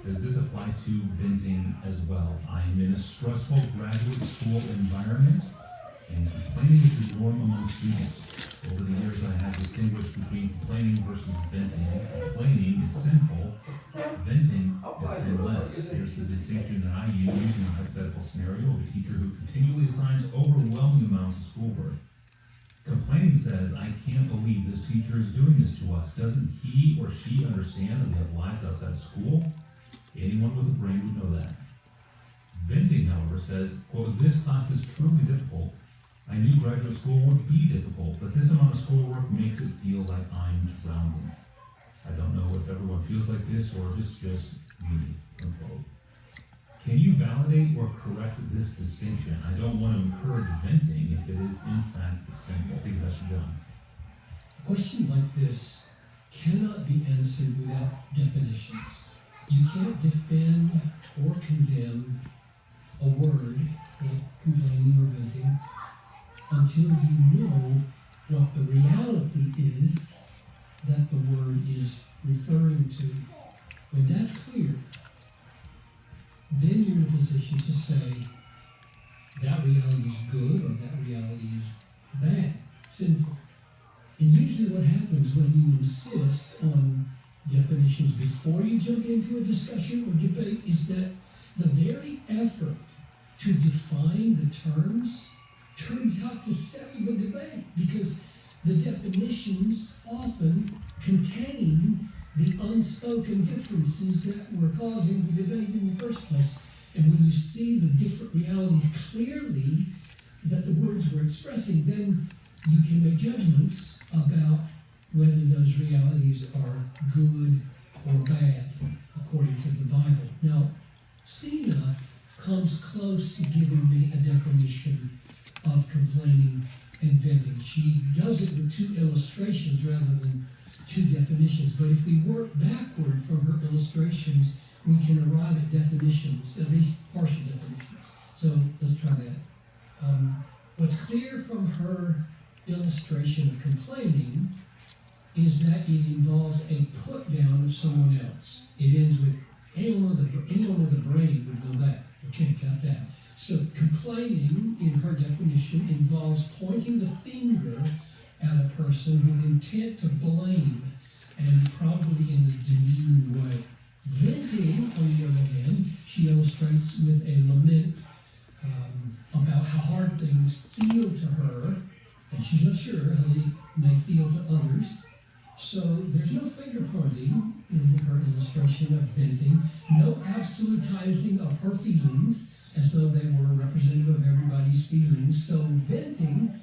Does this apply to venting as well? I am in a stressful graduate school environment, and complaining is the norm among students. Over the years, I have distinguished between complaining versus venting. Complaining is sinful. Venting is sinless. Here's the distinction that I use using a hypothetical scenario of a teacher who continually assigns overwhelming amounts of schoolwork. Complaining says, I can't believe this teacher is doing this to us. Doesn't he or she understand that we have lives outside of school? Anyone with a brain would know that. Venting, however, says, quote, this class is truly difficult. I knew graduate school would be difficult, but this amount of schoolwork makes it feel like I'm drowning. I don't know if everyone feels like this or if it's just me, unquote. Can you validate or correct this distinction? I don't want to encourage venting if it is in fact sinful. Thank you, Pastor John. A question like this cannot be answered without definitions. You can't defend or condemn a word like complaining or venting until you know what the reality is that the word is referring to. When that's clear, then you're in a position to say that reality is good or that reality is bad, sinful. And usually what happens when you insist on definitions before you jump into a discussion or debate is that the very effort to define the terms turns out to settle the debate, because the definitions often contain the unspoken differences that were causing the debate in the first place. And when you see the different realities clearly that the words were expressing, then you can make judgments about whether those realities are good or bad, according to the Bible. Now, Sina comes close to giving me a definition of complaining and venting. She does it with two illustrations rather than two definitions. But if we work backward from her illustrations, we can arrive at definitions, at least partial definitions. So let's try that. What's clear from her illustration of complaining is that it involves a put down of someone else. It ends with anyone with a brain would know that. Okay, got that. So complaining, in her definition, involves pointing the finger at a person with intent to blame, and probably in a demeaning way. Venting, on the other hand, she illustrates with a lament about how hard things feel to her, and she's not sure how they may feel to others. So there's no finger pointing in her illustration of venting, no absolutizing of her feelings as though they were representative of everybody's feelings. So venting,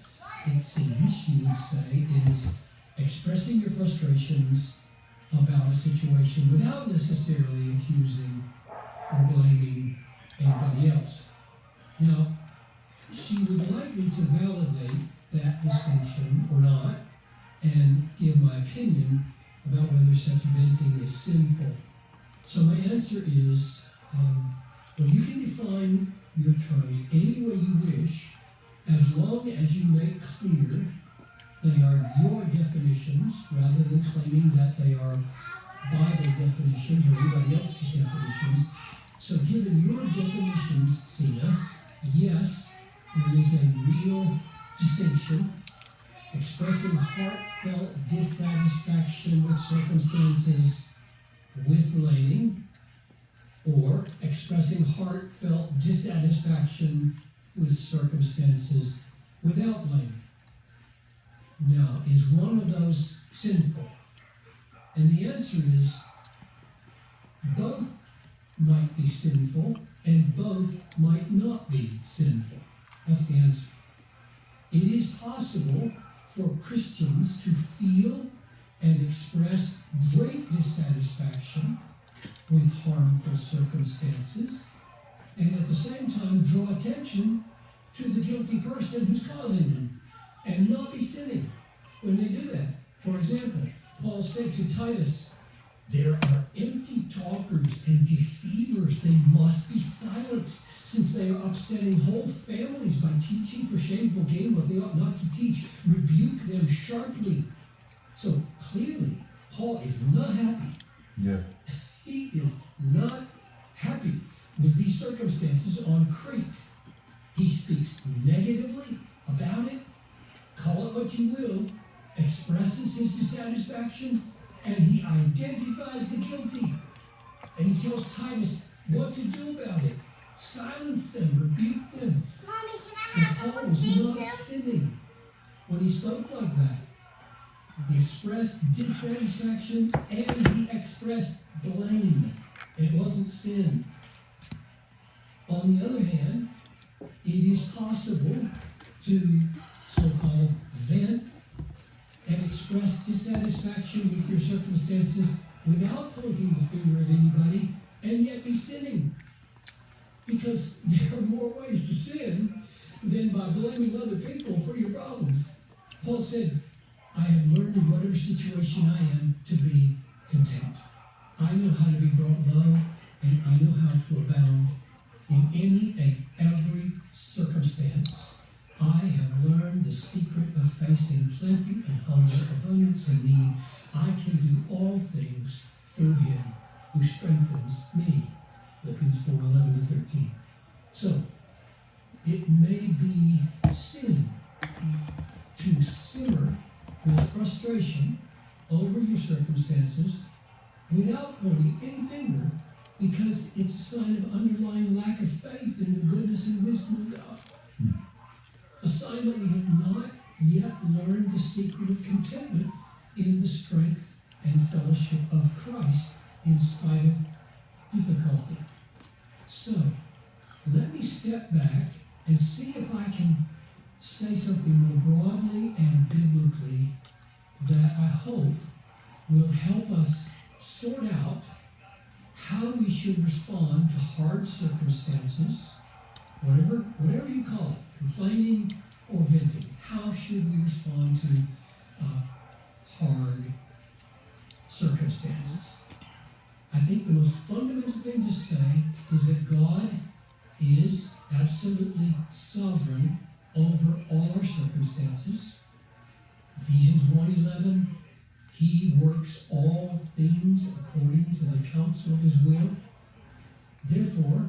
it seems, she would say, is expressing your frustrations about a situation without necessarily accusing or blaming anybody else. Now, she would like me to validate that distinction or not, and give my opinion about whether such venting is sinful. So my answer is, well, you can define your terms any way you wish, as long as you make clear they are your definitions, rather than claiming that they are Bible definitions or anybody else's definitions. So given your definitions, Sina, yes, there is a real distinction. Expressing heartfelt dissatisfaction with circumstances with blaming, or expressing heartfelt dissatisfaction with circumstances without blaming. Now, is one of those sinful? And the answer is both might be sinful and both might not be sinful. That's the answer. It is possible for Christians to feel and express great dissatisfaction with harmful circumstances, and at the same time draw attention to the guilty person who's causing them, and not be sinning when they do that. For example, Paul said to Titus, there are empty talkers and deceivers. They must be silenced, since they are upsetting whole families by teaching for shameful gain what they ought not to teach. Rebuke them sharply. So clearly, Paul is not happy. Yeah. He is not dissatisfaction, and he identifies the guilty. And he tells Titus what to do about it. Silence them, rebuke them. Mommy, can I And have a Paul cup of was tea not too? sinning when he spoke like that. He expressed dissatisfaction and he expressed blame. It wasn't sin. On the other hand, it is possible to so-called vent and express dissatisfaction with your circumstances without pointing the finger at anybody and yet be sinning. Because there are more ways to sin than by blaming other people for your problems. Paul said, I have learned in whatever situation I am to be content. I know how to be brought low, and I know how to abound in any and every circumstance. I have learned the secret of facing plenty and hunger, abundance and need. I can do all things through him who strengthens me. Philippians 4:11-13. So, it may be sin to simmer with frustration over your circumstances without pointing any finger, because it's a sign of underlying lack of faith in the goodness and wisdom of God. A sign that we have not yet learned the secret of contentment in the strength and fellowship of Christ in spite of difficulty. So, let me step back and see if I can say something more broadly and biblically that I hope will help us sort out how we should respond to hard circumstances, whatever you call it, complaining or venting. How should we respond to hard circumstances? I think the most fundamental thing to say is that God is absolutely sovereign over all our circumstances. Ephesians 1:11, he works all things according to the counsel of his will. Therefore,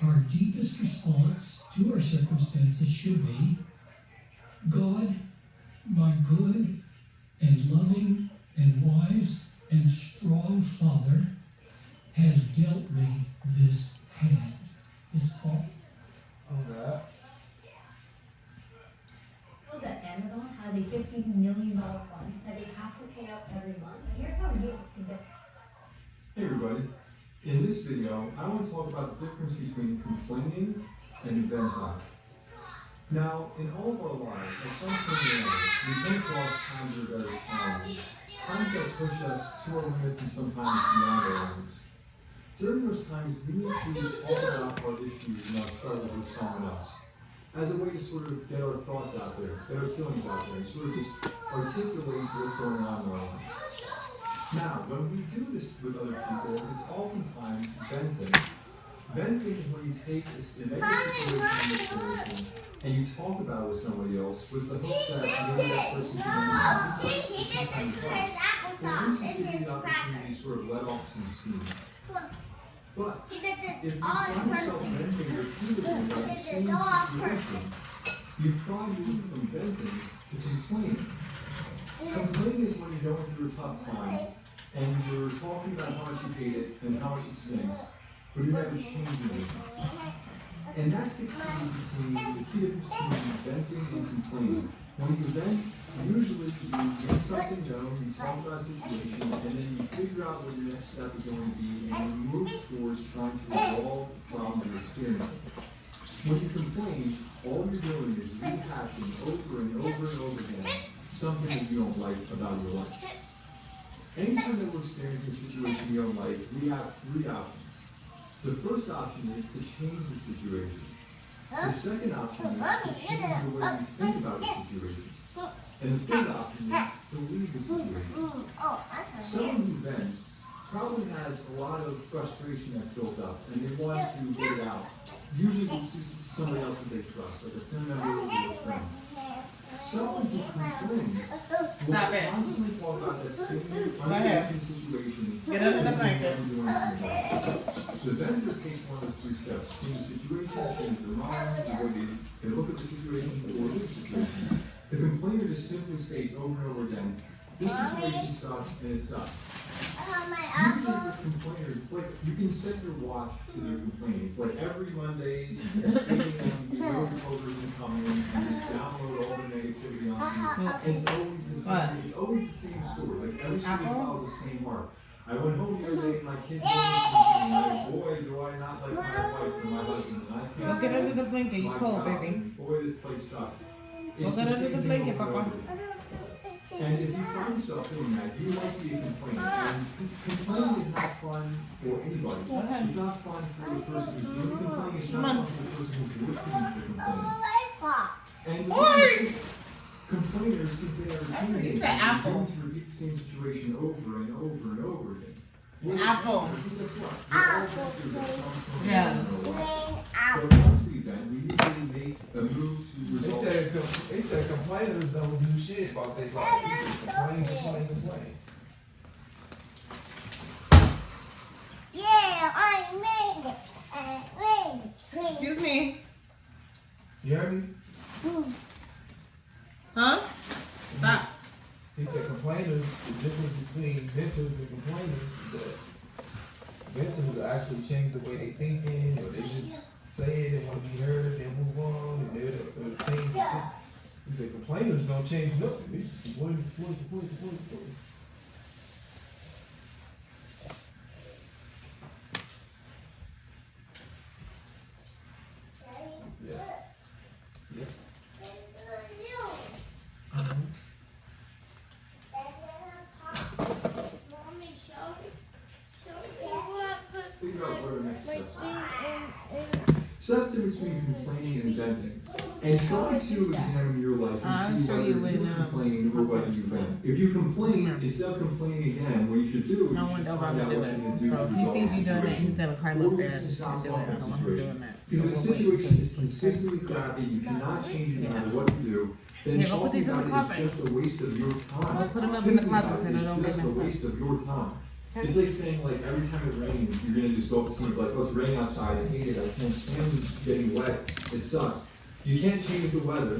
our deepest response to our circumstances should be, God, my good and loving and wise and strong Father, has dealt me this hand. Is Paul. Alright. Know that Amazon has a $15 million fund that they have to pay out every month. And here's how you can get. Hey everybody, in this video, I want to talk about the difference between complaining and venting. Now, in all of our lives, at some point or another, we come across times that are very challenging, times that push us to our limits and sometimes beyond our limits. During those times, we need to talk about our issues and our struggles with someone else, as a way to sort of get our thoughts out there, get our feelings out there, and sort of just articulate what's going on in our lives. Now, when we do this with other people, it's oftentimes venting. Venting is when you take a negative situation you're experiencing and you talk about it with somebody else with the hope that maybe that person can maybe some kind of help. Or at least give you the opportunity to sort of let off some steam. But if you find yourself venting repeatedly about the same situation, you've probably moved from venting to complaining. Complaining is when you're going through a tough time and you're talking about how much you hate it and how much it stinks, but you're never changing it. And that's the key difference between venting and complaining. When you vent, usually you get something known, you talk about a situation, and then you figure out what your next step is going to be, and you move towards trying to resolve the problem you're experiencing. When you complain, all you're doing is rehashing over and over and over again something that you don't like about your life. Anytime that we're experiencing a situation we don't like, we have three options. The first option is to change the situation. The second option is to change the way we think about the situation. And the third option is to leave the situation. Someone who vents probably has a lot of frustration that's built up, and they want to get it out. Usually it's somebody else that they trust, like a family member or a friend. Someone who complains will constantly talk about that same unhappy situation. Get under the blanket. The vendor takes one of those three steps: change the situation, change their mind, the way they look at the situation, or leave the situation. The complainer just simply states over and over again, this situation sucks and it sucks. My Usually apple. with complainers, it's like you can set your watch to their complaints. Like every Monday, it's 8 a.m. the road covers and come in, you just download all the negativity on you. And it's always the same. It's always the same story. Like every single follows the same mark. I went home the other day and my kid was like, boy, do I not like my wife or my husband, and I can't Go get under the blanket, you my cold, child, baby. and boy, this place sucks. Go It's get the under same the thing blanket, over and Papa. over. And if you find yourself doing that, you might be a complainer. And complaining is not fun for anybody. It's not fun for the person who's doing complaining. It's not fun for the person who's listening to complaining. And the thing is, complainers, since they are That's- teenagers, you said they're apple. going to repeat the same situation over and over and over again. Well, Apple. guess what? We're all victims of some sort of Yeah. in our life. But once we vent, we usually make a move to They resolve. said complainers don't do shit about their life. They just complain. Yeah, I made it. I made it. Excuse me. You heard me? Huh? Stop. He said complainers, the difference between venters and complainers is that venters actually change the way they thinking, or they just say it and want to be heard, they move on, and they'll change the shit. He said complainers don't change nothing. They just complain. Yeah. Yeah. Think about what our next steps are. So that's the difference between complaining and venting. And try to examine your life I'll and see show whether you you're when, complaining or whether you vent. If you complain, instead of complaining again, what you should do is No you one should knows find how out to what do you can it. do So to if he resolve sees the you doing that, situation. he's gonna climb Or up you there can and stop do it. I talking don't want him situation. doing that. Because if the So we'll wait situation until is he's consistently crappy, you cannot change it no matter what you do, then Here, go put talking these in the about it closet. is just a waste of your time. We'll put 'em up in the Thinking closet about so it they is don't get just a messed up. waste of your time. Okay. It's like saying like every time it rains, you're gonna just go up to somebody like, oh, it's raining outside, I hate it, I can't stand getting wet, it sucks. You can't change the weather,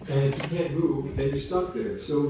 and if you can't move, then you're stuck there. So